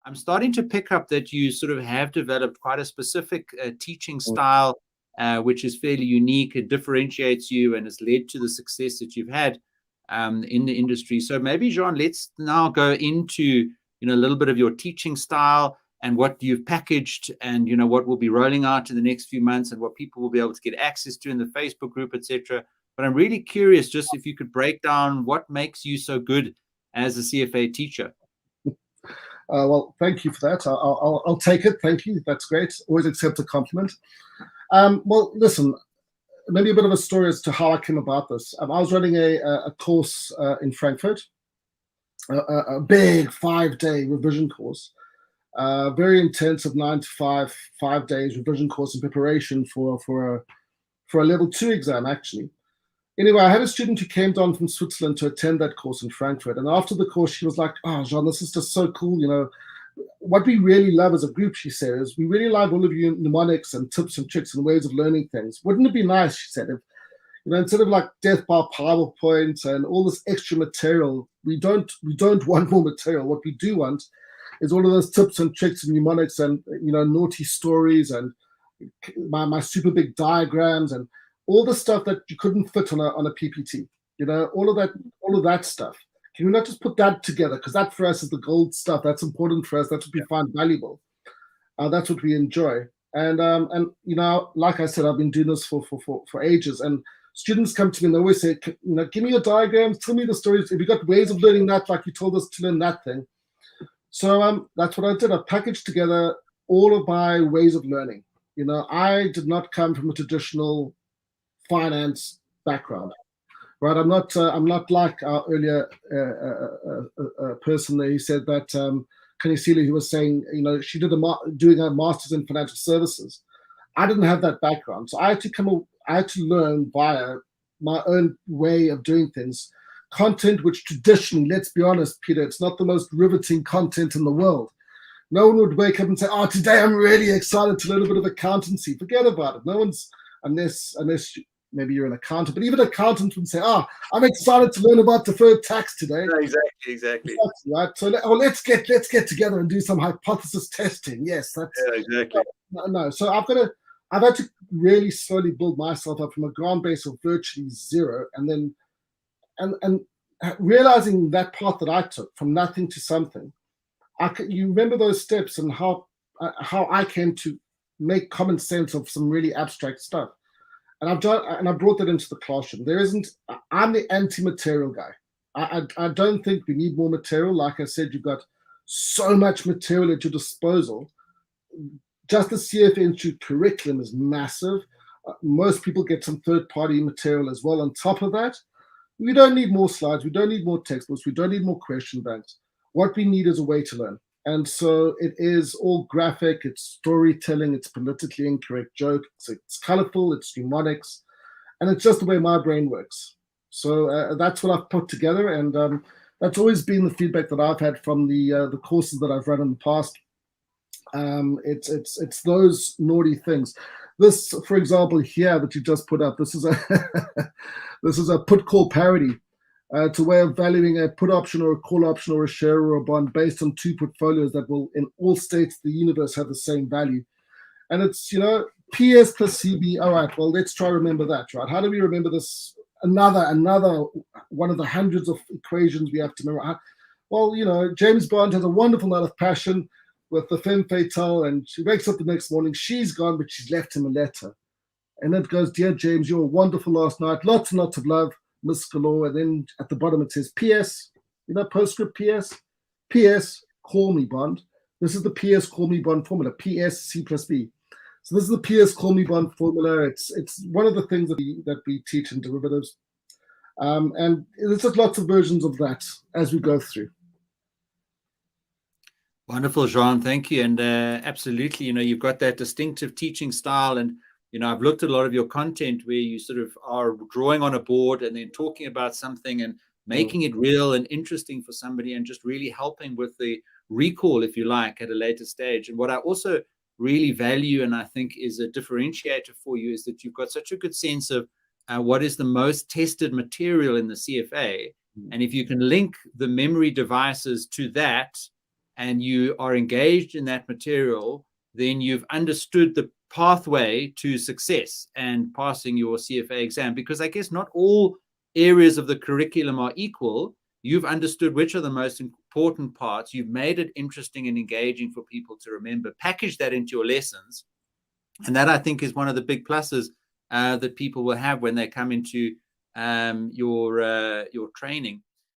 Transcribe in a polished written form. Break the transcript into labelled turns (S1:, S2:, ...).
S1: I'm starting to pick up that you sort of have developed quite a specific teaching style, which is fairly unique. It differentiates you and has led to the success that you've had in the industry. So maybe, Jhan, let's now go into a little bit of your teaching style and what you've packaged, and what will be rolling out in the next few months, and what people will be able to get access to in the Facebook group, etc. But I'm really curious, just if you could break down what makes you so good as a CFA teacher.
S2: Well, thank you for that. I'll take it. Thank you. That's great. Always accept a compliment. Well, listen, maybe a bit of a story as to how I came about this. I was running a course in Frankfurt, a big 5-day revision course, very intensive 9 to 5, 5 days revision course in preparation for a level 2 exam, actually. Anyway, I had a student who came down from Switzerland to attend that course in Frankfurt. And after the course, she was like, "Oh, Jhan, this is just so cool. What we really love as a group," she said, "is we really like all of you mnemonics and tips and tricks and ways of learning things. Wouldn't it be nice," she said, "if, instead of like death by PowerPoint and all this extra material, we don't want more material. What we do want is all of those tips and tricks and mnemonics and, naughty stories and my super big diagrams and all the stuff that you couldn't fit on a PPT, all of that stuff. Can we not just put that together? Because that for us is the gold stuff. That's important for us. That's what we find valuable. That's what we enjoy. And like I said, I've been doing this for ages. And students come to me and they always say, "Give me your diagrams. Tell me the stories. Have you got ways of learning that, like you told us to learn that thing?" So that's what I did. I packaged together all of my ways of learning. I did not come from a traditional finance background, right? I'm not like our earlier person there. He said that Kanisila, he was saying, she did doing a master's in financial services. I didn't have that background, so I had to learn via my own way of doing things. Content which traditionally, let's be honest, Peter, it's not the most riveting content in the world. No one would wake up and say, "Oh, today I'm really excited to learn a bit of accountancy." Forget about it. No one's, unless maybe you're an accountant, but even accountants would say, "Oh, I'm excited to learn about deferred tax today."
S1: Yeah, exactly.
S2: Right. So let's get together and do some hypothesis testing. Yes, that's
S1: exactly.
S2: No. So I've had to really slowly build myself up from a ground base of virtually zero, and then and realizing that path that I took from nothing to something. You remember those steps and how I came to make common sense of some really abstract stuff. And I brought that into the classroom. I'm the anti-material guy. I don't think we need more material. Like I said, you've got so much material at your disposal. Just the CFA Institute curriculum is massive. Most people get some third-party material as well. On top of that, we don't need more slides. We don't need more textbooks. We don't need more question banks. What we need is a way to learn. And so it is all graphic, it's storytelling, it's politically incorrect joke, it's colorful, it's mnemonics, and it's just the way my brain works. So that's what I've put together, and that's always been the feedback that I've had from the courses that I've run in the past. It's those naughty things. This, for example, here that you just put up, this is a put call parity. It's a way of valuing a put option or a call option or a share or a bond based on two portfolios that will, in all states of the universe, have the same value. And it's, PS plus CB. All right, well, let's try to remember that, right? How do we remember this? Another one of the hundreds of equations we have to remember. Well, James Bond has a wonderful night of passion with the femme fatale, and she wakes up the next morning. She's gone, but she's left him a letter. And it goes, "Dear James, you were wonderful last night. Lots and lots of love. Miss Galore." And then at the bottom it says PS, postscript PS, PS, call me Bond. This is the PS call me Bond formula, PS C plus B. So this is the PS call me Bond formula. It's one of the things that we teach in derivatives. And there's just lots of versions of that as we go through.
S1: Wonderful, Jhan. Thank you. And absolutely, you've got that distinctive teaching style. And I've looked at a lot of your content where you sort of are drawing on a board and then talking about something and making it real and interesting for somebody, and just really helping with the recall, if you like, at a later stage. And what I also really value, and I think is a differentiator for you, is that you've got such a good sense of what is the most tested material in the CFA. And if you can link the memory devices to that, and you are engaged in that material, then you've understood the pathway to success and passing your CFA exam. Because I guess not all areas of the curriculum are equal. You've understood which are the most important parts. You've made it interesting and engaging for people to remember, package that into your lessons. And that, I think, is one of the big pluses that people will have when they come into your training.